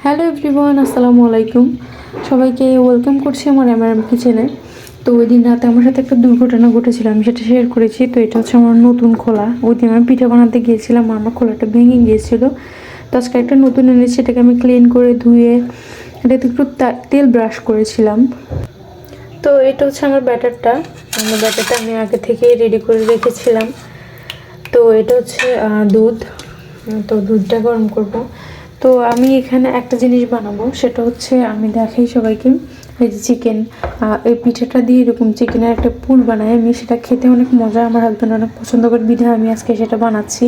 Hello everyone, আসসালামু আলাইকুম। সবাইকে ওয়েলকাম করছি আমার এমআরএম কিচেনে। তো ওই দিন রাতে আমার সাথে একটা দুর্ঘটনা ঘটেছিল, আমি সেটা শেয়ার করেছি। তো এটা হচ্ছে আমার নতুন খোলা। ওই দিন আমি পিঠা বানাতে গিয়েছিলাম, আমার খোলাটা ভেঙে গিয়েছিল। তো আজকে একটা নতুন এনেছি, সেটাকে আমি ক্লিন করে ধুয়ে এটাতে একটু তেল ব্রাশ করেছিলাম। তো এটা হচ্ছে আমার ব্যাটারটা আমি আগে থেকেই রেডি করে রেখেছিলাম। তো এটা হচ্ছে দুধ। তো দুধটা গরম করব। তো আমি এখানে একটা জিনিস বানাবো, সেটা হচ্ছে আমি দেখাই সবাইকে। এই যে চিকেন, এই পিঠাটা দিয়ে এরকম চিকেনের একটা পুর বানাই আমি, সেটা খেতে অনেক মজা। আমার হাজব্যান্ড অনেক পছন্দ করে বিধায় আমি আজকে সেটা বানাচ্ছি।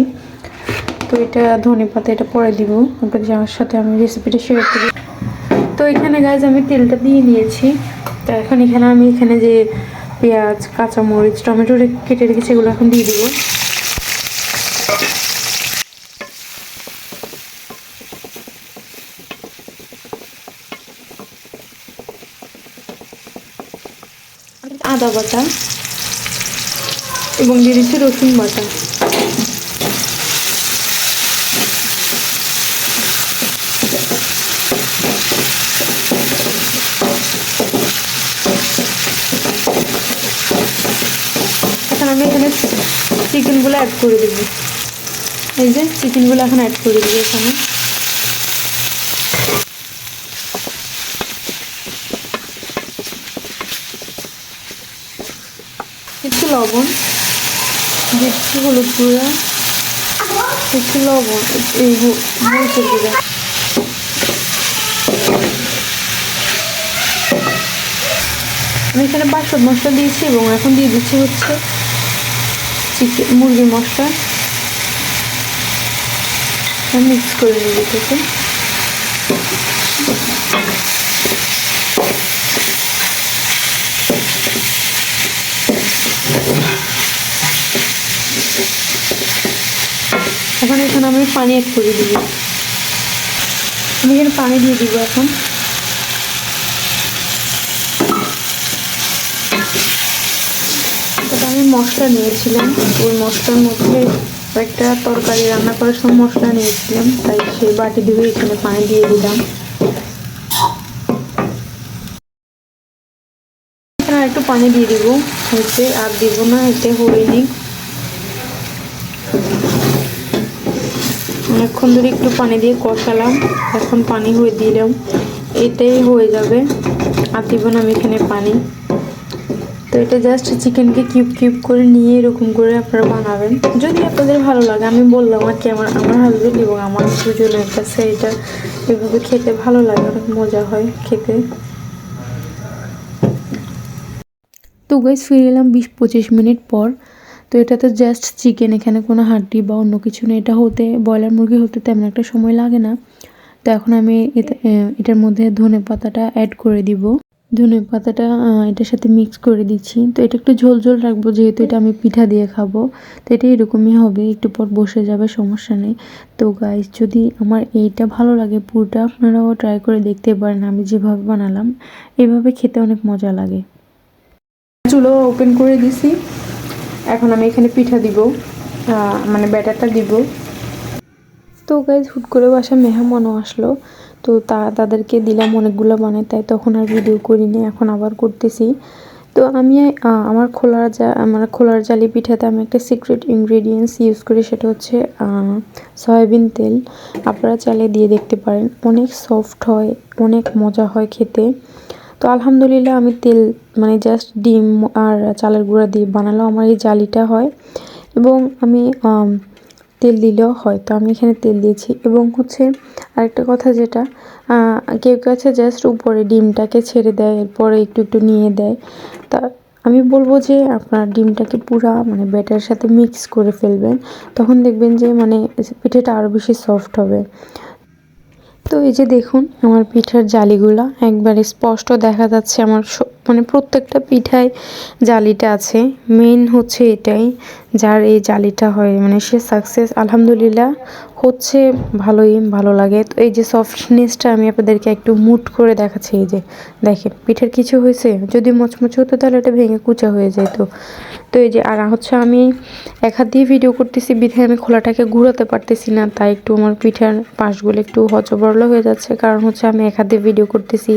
তো এটা ধনেপাতা, এটা পরে দিব আপনাদের আমার সাথে আমি রেসিপিটা শেয়ার করি। তো এখানে গাইজ আমি তেলটা দিয়ে নিয়েছি। তো এখন আমি এখানে যে পেঁয়াজ, কাঁচামরিচ, টমেটো কেটে রেখেছি, এগুলো এখন দিয়ে দিব। আদা বাটা এবং দিয়ে দিচ্ছি রসুন বাটা। এখন আমি এখানে চিকেনগুলো অ্যাড করে দেব। এই যে চিকেনগুলো এখন অ্যাড করে দেবো এখানে। একটু লবণ দিচ্ছি, হলুদ গুঁড়া, একটু লবণ, এই মরিচের গুঁড়া। আমি এখানে বাসন মশলা দিয়েছি এবং এখন দিয়ে দিচ্ছি হচ্ছে মুরগির মশলা। মিক্স করে নেব এটাকে। এখন এখানে আমি পানি অ্যাড করে দিব। আমি এখানে পানি দিয়ে দিব এখন। আমি মশলা নিয়েছিলাম, ওই মশলার মধ্যে একটা তরকারি রান্না করার সময় মশলা নিয়েছিলাম, তাই সেই বাটি ধুয়ে এখানে পানি দিয়ে দিলাম। এখানে একটু পানি দিয়ে দিব, হচ্ছে আর দিব না, এতে হয়নি। অনেকক্ষণ ধরে একটু পানি দিয়ে কষালাম, এখন পানি হয়ে দিলাম, এটাই হয়ে যাবে, আর দিব না আমি এখানে পানি। তো এটা জাস্ট চিকেনকে কিউব করে নিয়ে এরকম করে আপনারা বানাবেন, যদি আপনাদের ভালো লাগে। আমি বললাম আর কি, আমার হাজবেন্ড এবং আমার দুজনের কাছে এটা এভাবে খেতে ভালো লাগে, অনেক মজা হয় খেতে। তো গাইস ফিরে এলাম 20-25 মিনিট পর। তো এটা তো জাস্ট চিকেন, এখানে কোনো হাড্ডি বা অন্য কিছু নেই। এটা হতে, ব্রয়লার মুরগি হতে তেমন একটা সময় লাগে না। তো এখন আমি এটার মধ্যে ধনেপাতাটা অ্যাড করে দিব। ধনেপাতাটা এটার সাথে মিক্স করে দিচ্ছি। তো এটা একটু ঝোল ঝোল রাখবো, যেহেতু এটা আমি পিঠা দিয়ে খাবো। তো এটা এরকমই হবে, একটু পর বসে যাবে, সমস্যা নেই। তো গাইস, যদি আমার এইটা ভালো লাগে পুরোটা, আপনারাও ট্রাই করে দেখতে পারেন। আমি যেভাবে বানালাম এভাবে খেতে অনেক মজা লাগে। চুলো ওপেন করে দিছি, এখন আমি এখানে পিঠা দিব, মানে ব্যাটারটা দিব। তো গাইজ হুট করে বাসা মেহমানও আসলো, তো তাদেরকে দিলাম অনেকগুলো বানাই, তাই তখন আর ভিডিও করিনি, এখন আবার করতেছি। তো আমি আমার খোলার জালি পিঠাতে আমি একটা সিক্রেট ইনগ্রেডিয়েন্টস ইউজ করি, সেটা হচ্ছে সয়াবিন তেল। আপনারা চাইলে দিয়ে দেখতে পারেন, অনেক সফট হয়, অনেক মজা হয় খেতে। তো আলহামদুলিল্লাহ, আমি তেল মানে জাস্ট ডিম আর চালের গুঁড়া দিয়ে বানালেও আমার এই জালিটা হয়, এবং আমি তেল দিলেও হয়। তো আমি এখানে তেল দিয়েছি। এবং হচ্ছে আরেকটা কথা, যেটা কেউ কাছে জাস্ট উপরে ডিমটাকে ছেড়ে দেয়, এরপরে একটু নিয়ে দেয়। তা আমি বলবো যে আপনার ডিমটাকে পুরা মানে ব্যাটারের সাথে মিক্স করে ফেলবেন, তখন দেখবেন যে মানে পিঠাটা আরও বেশি সফট হবে। তো এই যে দেখুন, আমার পিঠার জালিগুলা একবারে স্পষ্ট দেখা যাচ্ছে। আমার মানে প্রত্যেকটা পিঠায় জালিটা আছে, মেন হচ্ছে এটাই, যার এই জালিটা হয় মানে সে সাকসেস। আলহামদুলিল্লাহ হচ্ছে, ভালো লাগে। তো এই যে সফটনেসটা আমি আপনাদেরকে একটু মুট করে দেখাচ্ছি। এই যে দেখেন, পিঠার কিছু হয়েছে, যদি মচমচে হতো তাহলে এটা ভেঙে কুচা হয়ে যেত। তো এই যে আর হচ্ছে আমি এক হাত দিয়ে ভিডিও করতেছি বিধায় আমি খোলাটাকে ঘুরাতে পারতেছি না, তাই একটু আমার পিঠার পাশগুলো একটু হচবরল হয়ে যাচ্ছে, কারণ হচ্ছে আমি এক হাত দিয়ে ভিডিও করতেছি।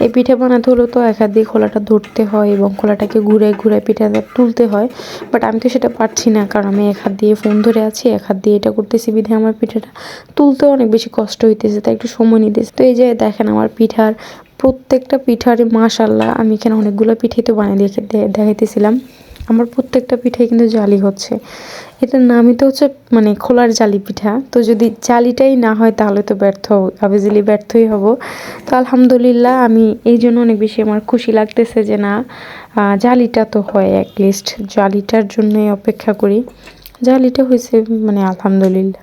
এই পিঠা বানাতে হলেও তো এক হাত দিয়ে খোলাটা ধরতে হয় এবং খোলাটাকে ঘুরে ঘুরে পিঠাটা তুলতে হয়, বাট আমি তো সেটা পারছি না, কারণ আমি এক হাত দিয়ে ফোন ধরে আছি, এক হাত দিয়ে এটা করতেছি বিধায় আমার পিঠাটা তুলতে অনেক বেশি কষ্ট হইতেছে, তাই একটু সময় নিতেছে। তো এই যে দেখেন আমার পিঠার প্রত্যেকটা পিঠারই মাশাআল্লাহ, আমি এখানে অনেকগুলো পিঠাই তো বানিয়ে দেখাইতেছিলাম। আমার প্রত্যেকটা পিঠাই কিন্তু জালি হচ্ছে। এটার নামই তো হচ্ছে মানে খোলার জালি পিঠা। তো যদি জালিটাই না হয় তাহলে তো ব্যর্থ অবভিয়াসলি ব্যর্থই হব। তো আলহামদুলিল্লাহ আমি এই জন্য অনেক বেশি আমার খুশি লাগতেছে যে না, জালিটা তো হয়, অ্যাটলিস্ট জালিটার জন্যই অপেক্ষা করি। জালিটা হয়েছে মানে আলহামদুলিল্লাহ।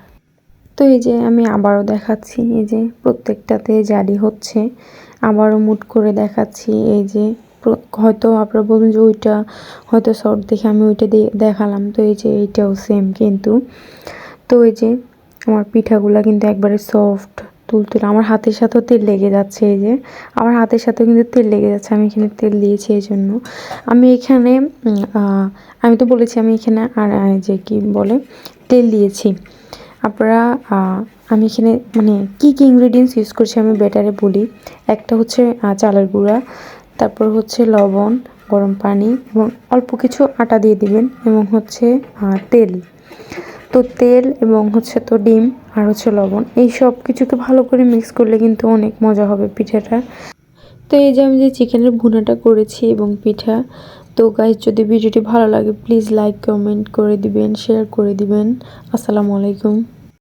তো এই যে আমি আবারও দেখাচ্ছি, এই যে প্রত্যেকটাতে জালি হচ্ছে, আবারও মুট করে দেখাচ্ছি। এই যে হয়তো আপনারা বলুন যে ওইটা হয়তো শর্ট দেখে আমি ওইটা দিয়ে দেখালাম, তো এই যে এইটাও সেম কিন্তু। তো এই যে আমার পিঠাগুলো কিন্তু একবারে সফট তুলতুলে, আমার হাতের সাথেও তেল লেগে যাচ্ছে, এই যে আমার হাতের সাথেও কিন্তু তেল লেগে যাচ্ছে, আমি এখানে তেল দিয়েছি এই জন্য। আমি এখানে আমি তো বলেছি আমি এখানে আর যে কি বলে তেল দিয়েছি। আপনারা আমি এখানে মানে কী কী ইনগ্রিডিয়েন্টস ইউজ করছি আমি ব্যাটারে বলি। একটা হচ্ছে চালের গুঁড়া, তারপর হচ্ছে লবণ, গরম পানি এবং অল্প কিছু আটা দিয়ে দিবেন, এবং হচ্ছে তেল। তো তেল এবং হচ্ছে তো ডিম আর হচ্ছে লবণ, এই সব কিছুকে ভালো করে মিক্স করলে কিন্তু অনেক মজা হবে পিঠাটা। তো এই যে আমি যে চিকেনের ভুনাটা করেছি এবং পিঠা। তো গাইস, যদি ভিডিওটি ভালো লাগে প্লিজ লাইক কমেন্ট করে দিবেন, শেয়ার করে দিবেন। আসসালামু আলাইকুম।